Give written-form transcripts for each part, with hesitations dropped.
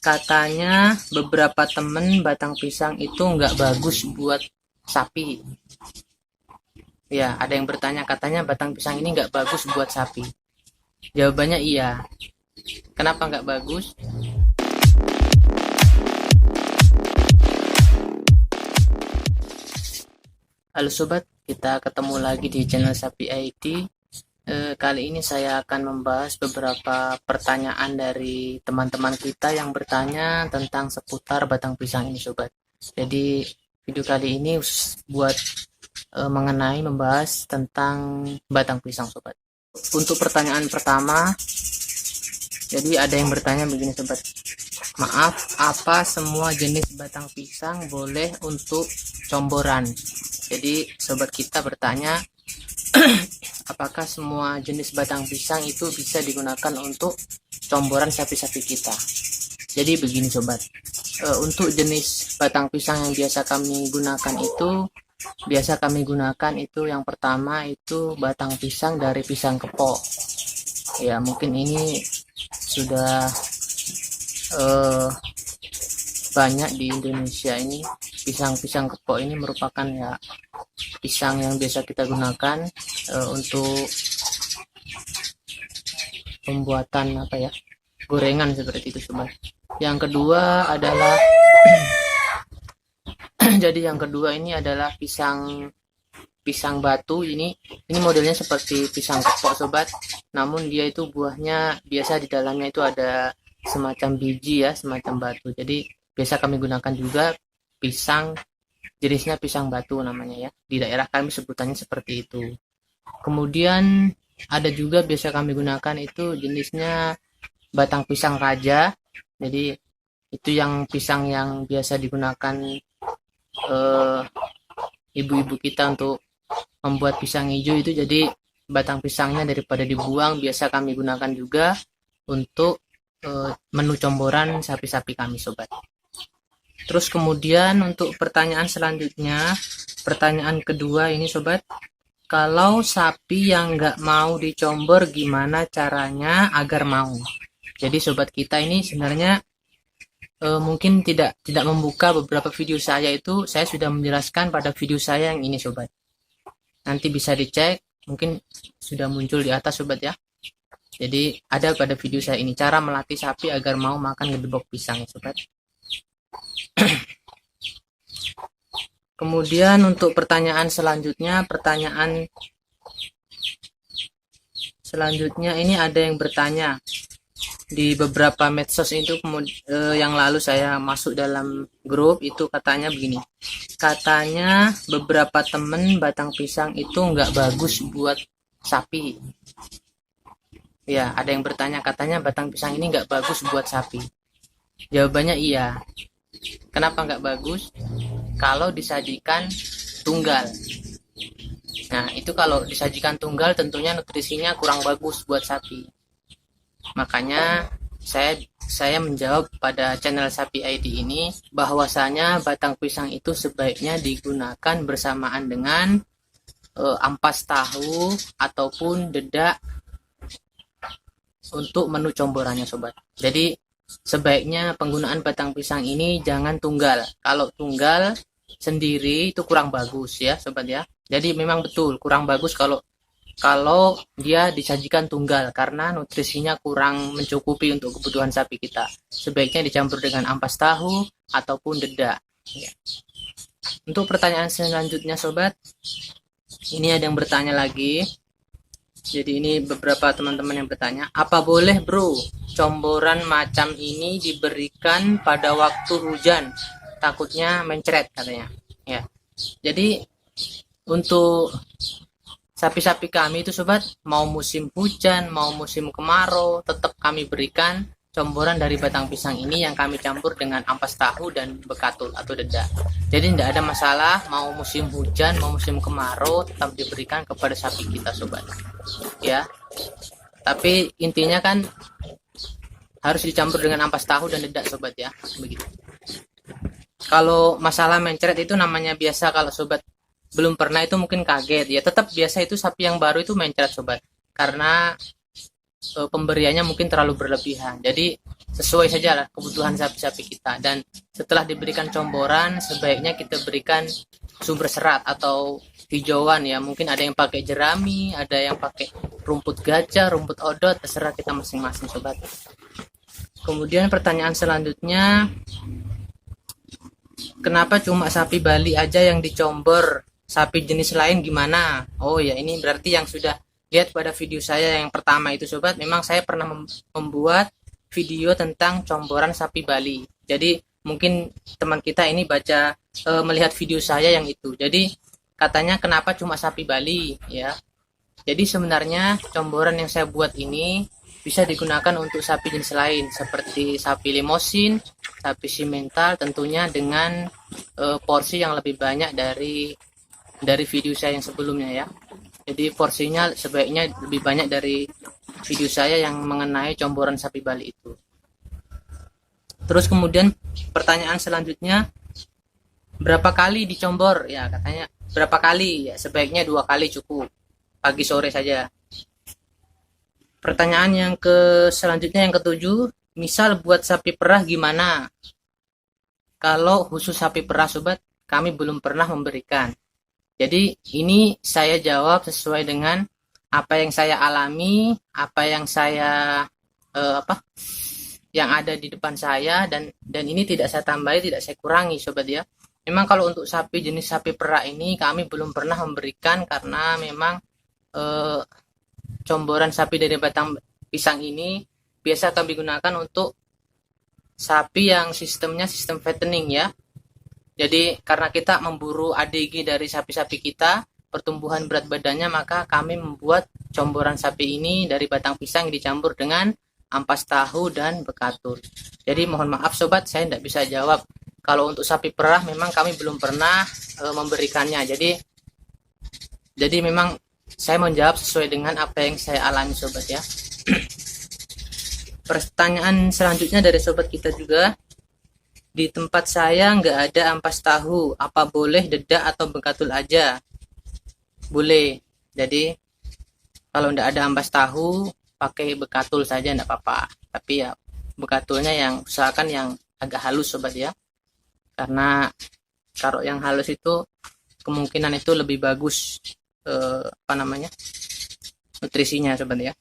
Katanya beberapa temen batang pisang itu nggak bagus buat sapi. Ya, ada yang bertanya katanya batang pisang ini nggak bagus buat sapi. Jawabannya iya. Kenapa nggak bagus? Halo sobat, kita ketemu lagi di channel Sapi IT. Kali ini saya akan membahas beberapa pertanyaan dari teman-teman kita yang bertanya tentang seputar batang pisang ini sobat. Jadi video kali ini buat mengenai membahas tentang batang pisang sobat. Untuk pertanyaan pertama, jadi ada yang bertanya begini sobat. Maaf, apa semua jenis batang pisang boleh untuk comboran? Jadi sobat kita bertanya, apakah semua jenis batang pisang itu bisa digunakan untuk comboran sapi-sapi kita? Jadi begini sobat, untuk jenis batang pisang yang biasa kami gunakan itu, yang pertama itu batang pisang dari pisang kepok. Ya mungkin ini sudah banyak di Indonesia ini. Pisang-pisang kepok ini merupakan ya pisang yang biasa kita gunakan untuk pembuatan gorengan seperti itu sobat. Yang kedua adalah jadi yang kedua ini adalah pisang batu. Ini modelnya seperti pisang kepok sobat, namun dia itu buahnya biasa di dalamnya itu ada semacam biji ya, semacam batu. Jadi biasa kami gunakan juga pisang jenisnya pisang batu namanya ya. Di daerah kami sebutannya seperti itu. Kemudian ada juga biasa kami gunakan itu jenisnya batang pisang raja. Jadi itu yang pisang yang biasa digunakan ibu-ibu kita untuk membuat pisang hijau itu. Jadi batang pisangnya daripada dibuang biasa kami gunakan juga untuk menu comboran sapi-sapi kami sobat. Terus kemudian untuk pertanyaan selanjutnya, pertanyaan kedua ini sobat, kalau sapi yang nggak mau dicombor gimana caranya agar mau? Jadi sobat kita ini sebenarnya mungkin tidak membuka beberapa video saya itu, saya sudah menjelaskan pada video saya yang ini sobat. Nanti bisa dicek, mungkin sudah muncul di atas sobat ya. Jadi ada pada video saya ini cara melatih sapi agar mau makan gedebok pisang sobat. Kemudian untuk pertanyaan selanjutnya ini ada yang bertanya di beberapa medsos itu. Yang lalu saya masuk dalam grup itu, katanya begini, katanya beberapa temen batang pisang itu nggak bagus buat sapi. Ya, ada yang bertanya katanya batang pisang ini nggak bagus buat sapi. Jawabannya iya. Kenapa nggak bagus? Kalau disajikan tunggal. Nah, itu kalau disajikan tunggal tentunya nutrisinya kurang bagus buat sapi. Makanya saya menjawab pada channel Sapi ID ini bahwasanya batang pisang itu sebaiknya digunakan bersamaan dengan ampas tahu ataupun dedak untuk menu comborannya sobat. Jadi sebaiknya penggunaan batang pisang ini jangan tunggal. Kalau tunggal sendiri itu kurang bagus ya sobat ya. Jadi memang betul kurang bagus kalau dia disajikan tunggal karena nutrisinya kurang mencukupi untuk kebutuhan sapi kita. Sebaiknya dicampur dengan ampas tahu ataupun dedak ya. Untuk pertanyaan selanjutnya sobat, ini ada yang bertanya lagi. Jadi ini beberapa teman-teman yang bertanya, apa boleh bro comboran macam ini diberikan pada waktu hujan? Takutnya mencret katanya. Ya. Jadi untuk sapi-sapi kami itu sobat, mau musim hujan, mau musim kemarau, tetap kami berikan comboran dari batang pisang ini yang kami campur dengan ampas tahu dan bekatul atau dedak. Jadi tidak ada masalah, mau musim hujan, mau musim kemarau, tetap diberikan kepada sapi kita sobat. Ya. Tapi intinya kan harus dicampur dengan ampas tahu dan dedak sobat ya. Begitu. Kalau masalah mencret itu namanya biasa, kalau sobat belum pernah itu mungkin kaget ya. Tetap biasa itu sapi yang baru itu mencret sobat. Karena pemberiannya mungkin terlalu berlebihan. Jadi sesuai saja lah kebutuhan sapi-sapi kita. Dan setelah diberikan comboran, sebaiknya kita berikan sumber serat atau hijauan ya. Mungkin ada yang pakai jerami, ada yang pakai rumput gajah, rumput odot, terserah kita masing-masing sobat. Kemudian pertanyaan selanjutnya, kenapa cuma sapi Bali aja yang dicombor? Sapi jenis lain gimana? Oh ya, ini berarti yang sudah lihat pada video saya yang pertama itu sobat. Memang saya pernah membuat video tentang comboran sapi Bali. Jadi mungkin teman kita ini melihat video saya yang itu. Jadi katanya kenapa cuma sapi Bali ya. Jadi sebenarnya comboran yang saya buat ini bisa digunakan untuk sapi jenis lain seperti sapi limosin, sapi simental, tentunya dengan porsi yang lebih banyak dari video saya yang sebelumnya ya. Jadi porsinya sebaiknya lebih banyak dari video saya yang mengenai comboran sapi Bali itu. Terus kemudian pertanyaan selanjutnya, berapa kali dicombor? Ya katanya berapa kali? Ya sebaiknya 2 kali cukup, pagi sore saja. Pertanyaan yang selanjutnya yang ketujuh, misal buat sapi perah gimana? Kalau khusus sapi perah sobat, kami belum pernah memberikan. Jadi ini saya jawab sesuai dengan apa yang saya alami, apa yang saya yang ada di depan saya, dan ini tidak saya tambahi, tidak saya kurangi sobat ya. Memang kalau untuk sapi jenis sapi perah ini kami belum pernah memberikan karena memang comboran sapi dari batang pisang ini biasa kami gunakan untuk sapi yang sistemnya sistem fattening ya. Jadi karena kita memburu ADG dari sapi-sapi kita, pertumbuhan berat badannya, maka kami membuat comboran sapi ini dari batang pisang yang dicampur dengan ampas tahu dan bekatul. Jadi mohon maaf sobat, saya tidak bisa jawab. Kalau untuk sapi perah memang kami belum pernah memberikannya. Jadi memang saya menjawab sesuai dengan apa yang saya alami sobat ya. Pertanyaan selanjutnya dari sobat kita juga, di tempat saya nggak ada ampas tahu, apa boleh dedak atau bekatul aja? Boleh. Jadi kalau nggak ada ampas tahu, pakai bekatul saja nggak apa-apa. Tapi ya bekatulnya yang usahakan yang agak halus sobat ya. Karena kalau yang halus itu kemungkinan itu lebih bagus nutrisinya sobat ya.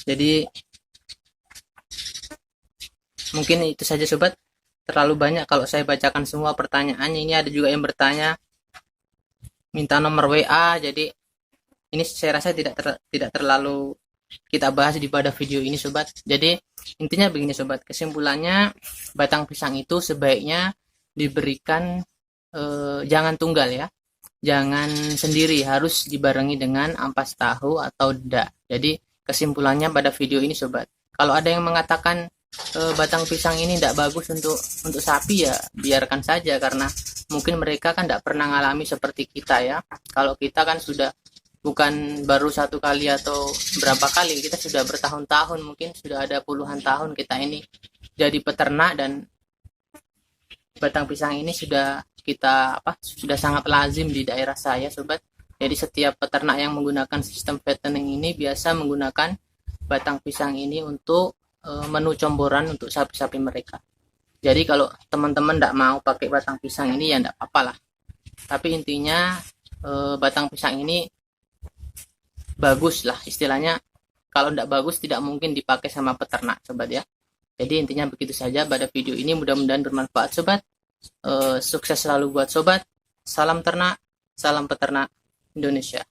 Jadi mungkin itu saja sobat, terlalu banyak kalau saya bacakan semua pertanyaannya. Ini ada juga yang bertanya minta nomor WA, jadi ini saya rasa tidak terlalu kita bahas di pada video ini sobat. Jadi intinya begini sobat, kesimpulannya batang pisang itu sebaiknya diberikan jangan tunggal ya, jangan sendiri, harus dibarengi dengan ampas tahu atau dedak. Jadi kesimpulannya pada video ini sobat, kalau ada yang mengatakan batang pisang ini tidak bagus untuk sapi, ya biarkan saja, karena mungkin mereka kan tidak pernah ngalami seperti kita ya. Kalau kita kan sudah bukan baru 1 kali atau berapa kali, kita sudah bertahun-tahun, mungkin sudah ada puluhan tahun kita ini jadi peternak, dan batang pisang ini sudah sangat lazim di daerah saya sobat. Jadi setiap peternak yang menggunakan sistem fattening ini biasa menggunakan batang pisang ini untuk menu comboran untuk sapi-sapi mereka. Jadi kalau teman-teman tidak mau pakai batang pisang ini ya tidak apa-apa lah. Tapi intinya batang pisang ini bagus lah istilahnya. Kalau tidak bagus tidak mungkin dipakai sama peternak sobat ya. Jadi intinya begitu saja pada video ini, mudah-mudahan bermanfaat sobat. Sukses selalu buat sobat. Salam ternak, salam peternak Indonesia.